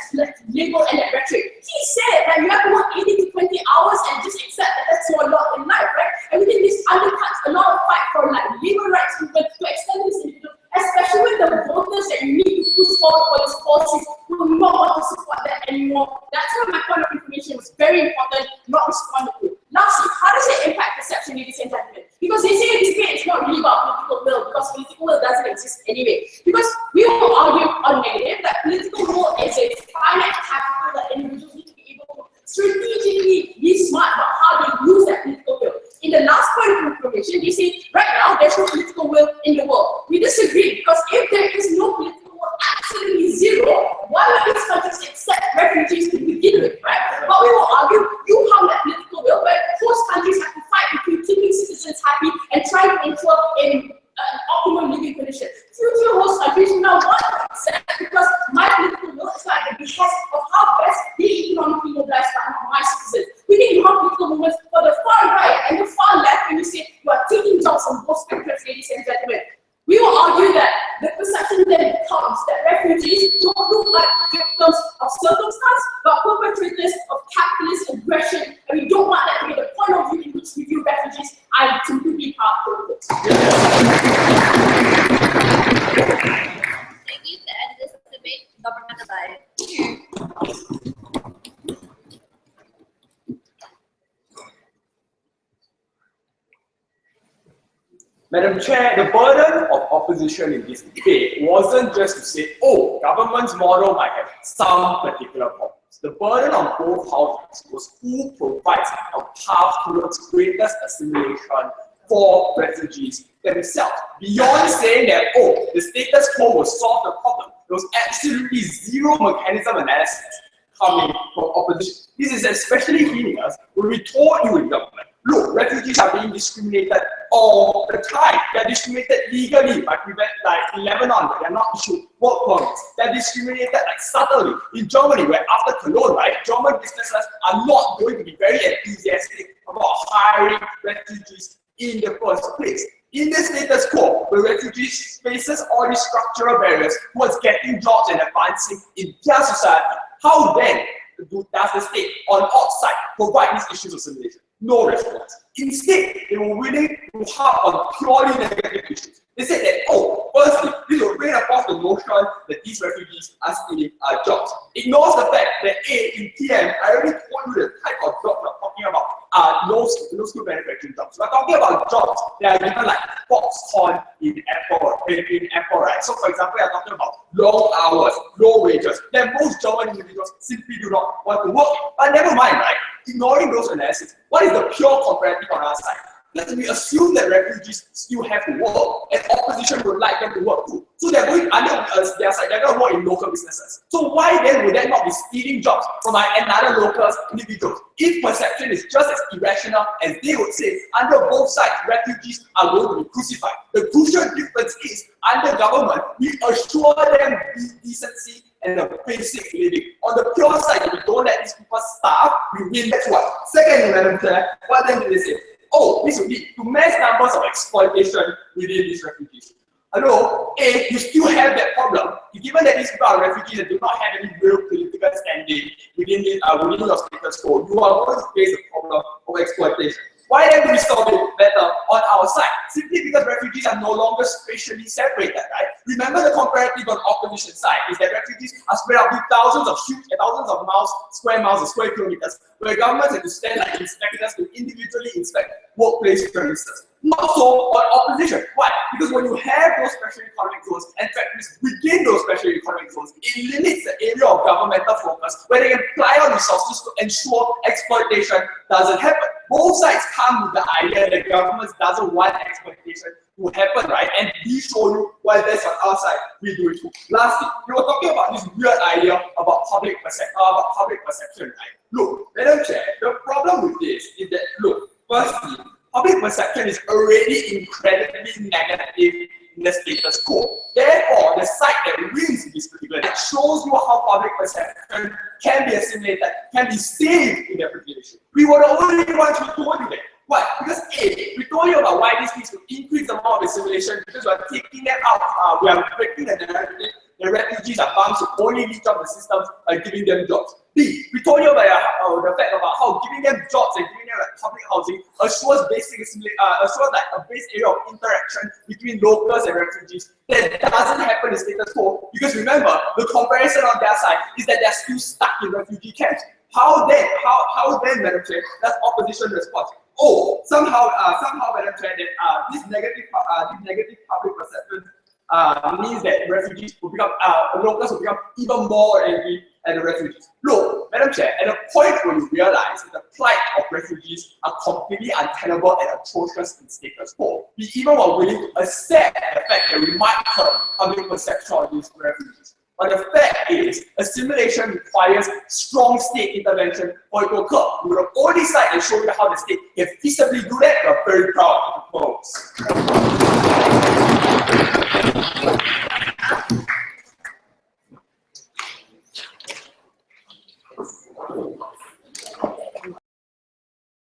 label and that rhetoric. He said that you have to work 80 to 20 hours and just accept that that's your lot in life, right? And we think this undercuts a lot of fight for like labor rights movement to extend this individual, especially with the voters that you need to push forward for these policies who do not want to support that anymore. That's why my point of information was very important, not responded to. Lastly, how does it impact perception, ladies and gentlemen? Because they say this debate is not really about political will, because political will doesn't exist anyway. Because we will argue on negative that political will is a finite capital that individuals need to be able to strategically be smart about how they use that political will. In the last point of information, they say right now there's no political will in the world. We disagree, because if there is no political will, absolutely zero, why would these countries accept refugees to begin with, right? But we will argue you harm that political will, but host countries have to fight between keeping citizens happy and trying to ensure an optimal living condition. Future host countries now want to accept because my political will is not at the behest of how best they economically mobilize my citizens. We need more political movements for the far right and the far left when you say you are taking jobs from both spectrums, ladies and gentlemen. We will argue that the perception then becomes that refugees don't look like victims of circumstance, but perpetrators of capitalist aggression, and we don't want that to be the point of view in which we view refugees. I completely part. Thank you to end this debate, Government Alliance. Madam Chair, the burden of opposition in this debate wasn't just to say, oh, government's model might have some particular problems. The burden on both houses was who provides a path towards greatest assimilation for refugees themselves. Beyond saying that, oh, the status quo will solve the problem, there was absolutely zero mechanism analysis coming from opposition. This is especially heinous when we told you in government, look, refugees are being discriminated all the time. They're discriminated legally by in Lebanon, where they're not issued work permits. They're discriminated like subtly in Germany, where after Cologne, right, German businesses are not going to be very enthusiastic about hiring refugees in the first place. In the status quo, where refugees faces all these structural barriers towards getting jobs and advancing in their society, how then does the state on outside provide these issues of assimilation? No response. Instead, they were willing to harp on purely negative issues. They said that, oh, firstly, this will reinforce the notion that these refugees are stealing jobs. Ignores the fact that in TM, I already told you the type of jobs we're talking about are no skill manufacturing jobs. We're talking about jobs that are given like foxconn in Apple, right? So for example, we're talking about long hours, low wages, that most German individuals simply do not want to work. But never mind, right? Ignoring those analyses, what is the pure comparative on our side? Let me assume that refugees still have to work, and opposition would like them to work too. So they're going under their side, they're going to work in local businesses. So why then would they not be stealing jobs from another local individuals? If perception is just as irrational as they would say, under both sides, refugees are going to be crucified. The crucial difference is, under government, we assure them decency and a basic living. On the pure side, if we don't let these people starve, we win. That's what. Secondly, Madam Chair, what then did they say? Oh, this would lead to mass numbers of exploitation within these refugees. Hello, A, you still have that problem. Given that these people are refugees and do not have any real political standing within your status quo, you are going to face a problem of exploitation. Why then do we solve it better on our side? Simply because refugees are no longer spatially separated, right? Remember the comparative on opposition side is that refugees are spread out with thousands of square miles or square kilometers, where governments have to stand like inspectors to individually inspect workplace premises. Not so on opposition. Why? Because when you have those special economic zones and factories within those special economic zones, it limits the area of governmental focus where they can apply on resources to ensure exploitation doesn't happen. Both sides come with the idea that governments doesn't want exploitation to happen, right? And we show you why that's on our side, we do it too. Lastly, we were talking about this weird idea about public perception, right? Look, Madam Chair, the problem with this is that, look, firstly, public perception is already incredibly negative in the status quo. Therefore, the side that wins this particular, that shows you how public perception can be assimilated, can be saved in the population. We were the only ones who told you that. Why? Because A, we told you about why this needs to increase the amount of assimilation because we are taking them out, we are breaking the narrative. The refugees are bound to only reach out the systems by giving them jobs. B, we told you about the fact about how giving them jobs and giving them like public housing assures like a base area of interaction between locals and refugees that doesn't happen in status quo. Because remember, the comparison on their side is that they're still stuck in refugee camps. How then, Madam Chair, does opposition respond? Oh, somehow, Madam Chair, that this negative public perception means that refugees will become, locals will become even more angry at the refugees. Look, Madam Chair, at the point where you realize that the plight of refugees are completely untenable and atrocious in status quo, we even were willing to accept the fact that we might hurt public perception of these refugees. But the fact is, assimilation requires strong state intervention for it to occur. We will only side and show you how the state can feasibly do that. We are very proud of the folks.